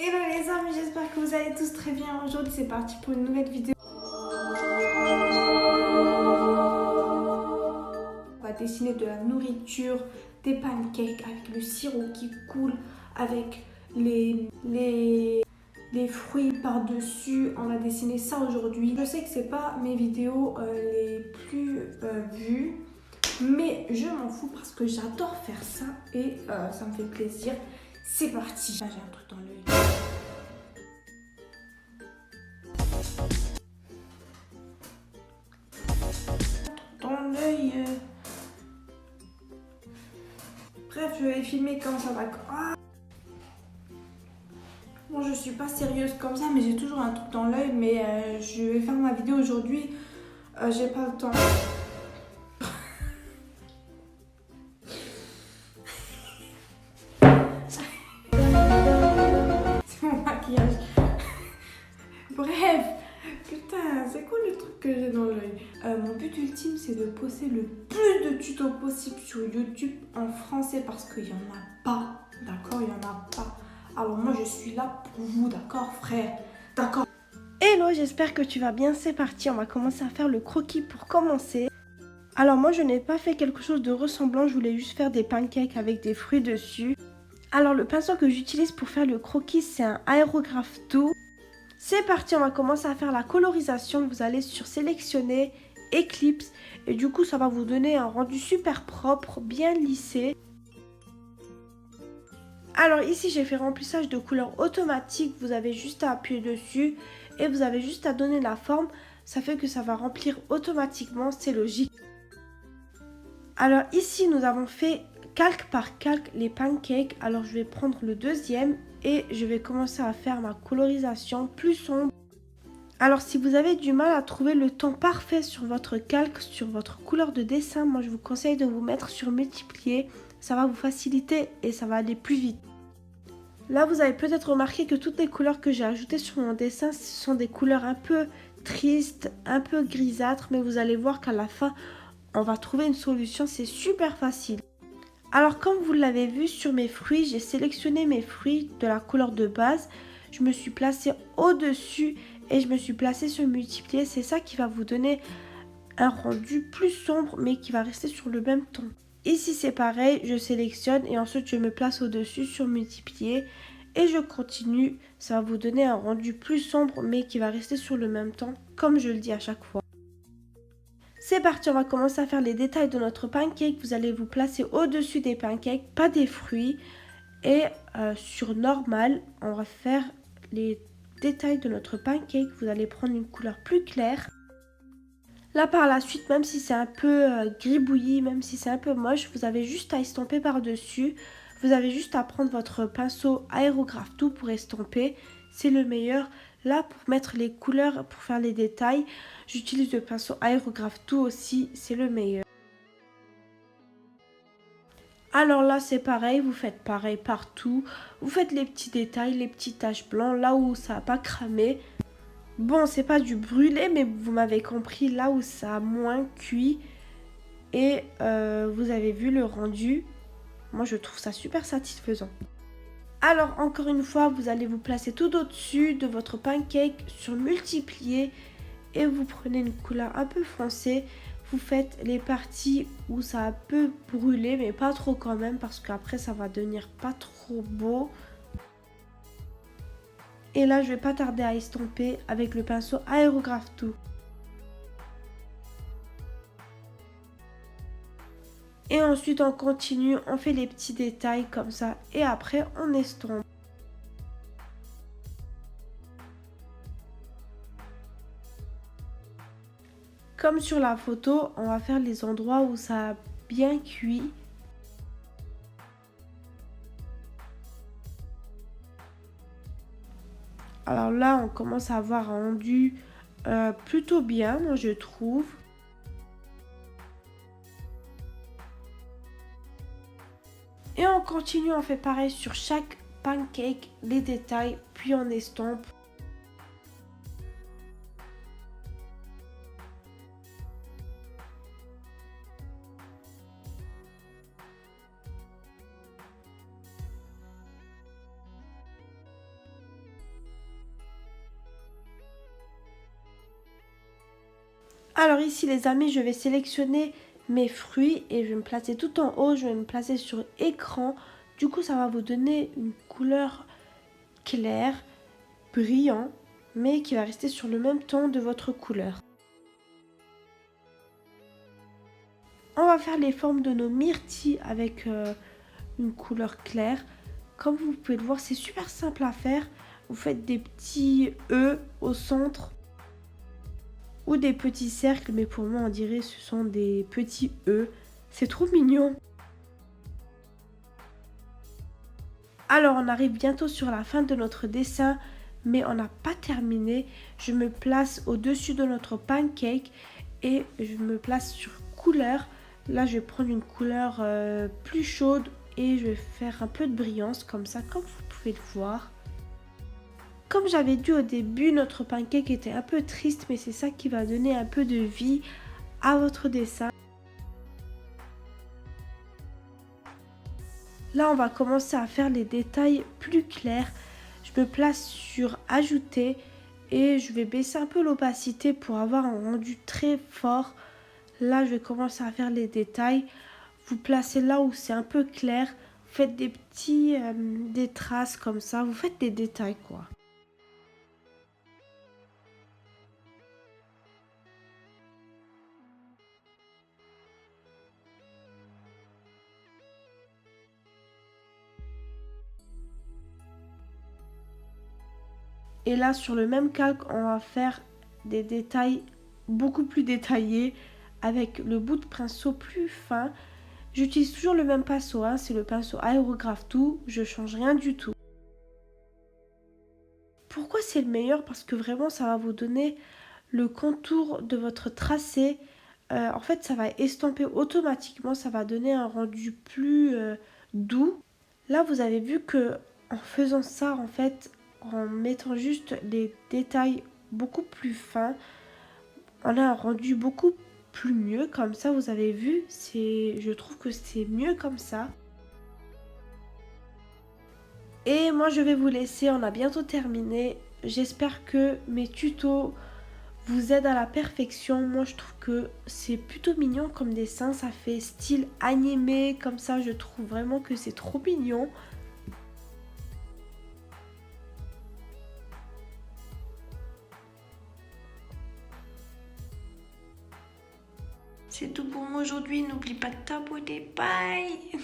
Hello les amis, j'espère que vous allez tous très bien. Aujourd'hui c'est parti pour une nouvelle vidéo. On va dessiner de la nourriture, des pancakes avec le sirop qui coule, avec les fruits par-dessus. On va dessiner ça aujourd'hui. Je sais que c'est pas mes vidéos les plus vues, mais je m'en fous parce que j'adore faire ça et ça me fait plaisir. C'est parti. Là, j'ai un truc dans l'œil. Dans l'œil. Bref, je vais filmer quand ça va. Ah, bon, je suis pas sérieuse comme ça, mais j'ai toujours un truc dans l'œil. Mais je vais faire ma vidéo aujourd'hui. J'ai pas le temps. C'est mon maquillage. Bref, putain, c'est quoi le truc que j'ai dans l'œil? Mon but ultime, c'est de poster le plus de tutos possible sur YouTube en français parce qu'il y en a pas. D'accord, il y en a pas. Alors moi, je suis là pour vous, d'accord, frère? D'accord. Hello, j'espère que tu vas bien. C'est parti, on va commencer à faire le croquis pour commencer. Alors moi, je n'ai pas fait quelque chose de ressemblant. Je voulais juste faire des pancakes avec des fruits dessus. Alors le pinceau que j'utilise pour faire le croquis, c'est un Aerograph 2. C'est parti, on va commencer à faire la colorisation. Vous allez sur sélectionner, Eclipse. Et du coup, ça va vous donner un rendu super propre, bien lissé. Alors ici, j'ai fait remplissage de couleur automatique. Vous avez juste à appuyer dessus et vous avez juste à donner la forme. Ça fait que ça va remplir automatiquement, c'est logique. Alors ici, nous avons fait calque par calque les pancakes. Alors je vais prendre le deuxième et je vais commencer à faire ma colorisation plus sombre. Alors si vous avez du mal à trouver le ton parfait sur votre calque, sur votre couleur de dessin, moi je vous conseille de vous mettre sur multiplier. Ça va vous faciliter et ça va aller plus vite. Là vous avez peut-être remarqué que toutes les couleurs que j'ai ajoutées sur mon dessin, ce sont des couleurs un peu tristes, un peu grisâtres, mais vous allez voir qu'à la fin, on va trouver une solution, c'est super facile. Alors comme vous l'avez vu sur mes fruits, j'ai sélectionné mes fruits de la couleur de base. Je me suis placée au-dessus et je me suis placée sur multiplier. C'est ça qui va vous donner un rendu plus sombre mais qui va rester sur le même ton. Ici c'est pareil, je sélectionne et ensuite je me place au-dessus sur multiplier. Et je continue, ça va vous donner un rendu plus sombre mais qui va rester sur le même ton comme je le dis à chaque fois. C'est parti, on va commencer à faire les détails de notre pancake. Vous allez vous placer au-dessus des pancakes, pas des fruits. Et sur normal, on va faire les détails de notre pancake. Vous allez prendre une couleur plus claire. Là par la suite, même si c'est un peu gribouillis, même si c'est un peu moche, vous avez juste à estomper par-dessus. Vous avez juste à prendre votre pinceau Aerograph 2 pour estomper. C'est le meilleur. Là, pour mettre les couleurs, pour faire les détails, j'utilise le pinceau Aerograph 2 aussi. C'est le meilleur. Alors là, c'est pareil. Vous faites pareil partout. Vous faites les petits détails, les petits taches blancs, là où ça n'a pas cramé. Bon, c'est pas du brûlé, mais vous m'avez compris, là où ça a moins cuit. Et vous avez vu le rendu. Moi, je trouve ça super satisfaisant. Alors, encore une fois, vous allez vous placer tout au-dessus de votre pancake sur multiplier. Et vous prenez une couleur un peu foncée. Vous faites les parties où ça a un peu brûlé, mais pas trop quand même, parce qu'après, ça va devenir pas trop beau. Et là, je vais pas tarder à estomper avec le pinceau Aerograph 2. Et ensuite, on continue, on fait les petits détails comme ça. Et après, on estompe. Comme sur la photo, on va faire les endroits où ça a bien cuit. Alors là, on commence à avoir un rendu plutôt bien, moi je trouve. Et on continue, on fait pareil sur chaque pancake, les détails, puis on estompe. Alors ici les amis, je vais sélectionner mes fruits et je vais me placer tout en haut, je vais me placer sur écran. Du coup ça va vous donner une couleur claire, brillant, mais qui va rester sur le même ton de votre couleur. On va faire les formes de nos myrtilles avec une couleur claire. Comme vous pouvez le voir, c'est super simple à faire. Vous faites des petits E au centre ou des petits cercles, mais pour moi on dirait ce sont des petits E. C'est trop mignon. Alors on arrive bientôt sur la fin de notre dessin, mais on n'a pas terminé. Je me place au-dessus de notre pancake et je me place sur couleur. Là je vais prendre une couleur plus chaude et je vais faire un peu de brillance comme ça, comme vous pouvez le voir. Comme j'avais dit au début, notre pancake était un peu triste, mais c'est ça qui va donner un peu de vie à votre dessin. Là, on va commencer à faire les détails plus clairs. Je me place sur ajouter et je vais baisser un peu l'opacité pour avoir un rendu très fort. Là, je vais commencer à faire les détails. Vous placez là où c'est un peu clair. Vous faites des traces comme ça. Vous faites des détails quoi. Et là, sur le même calque, on va faire des détails beaucoup plus détaillés avec le bout de pinceau plus fin. J'utilise toujours le même pinceau, hein, c'est le pinceau Aérographe Tout, je change rien du tout. Pourquoi c'est le meilleur? Parce que vraiment, ça va vous donner le contour de votre tracé. En fait, ça va estomper automatiquement, ça va donner un rendu plus doux. Là, vous avez vu que en faisant ça, en fait, en mettant juste les détails beaucoup plus fins, on a un rendu beaucoup plus mieux. Comme ça, vous avez vu, je trouve que c'est mieux comme ça. Et moi, je vais vous laisser, on a bientôt terminé. J'espère que mes tutos vous aident à la perfection. Moi, je trouve que c'est plutôt mignon comme dessin. Ça fait style animé, comme ça, je trouve vraiment que c'est trop mignon. C'est tout pour moi aujourd'hui. N'oublie pas de t'abonner. Bye!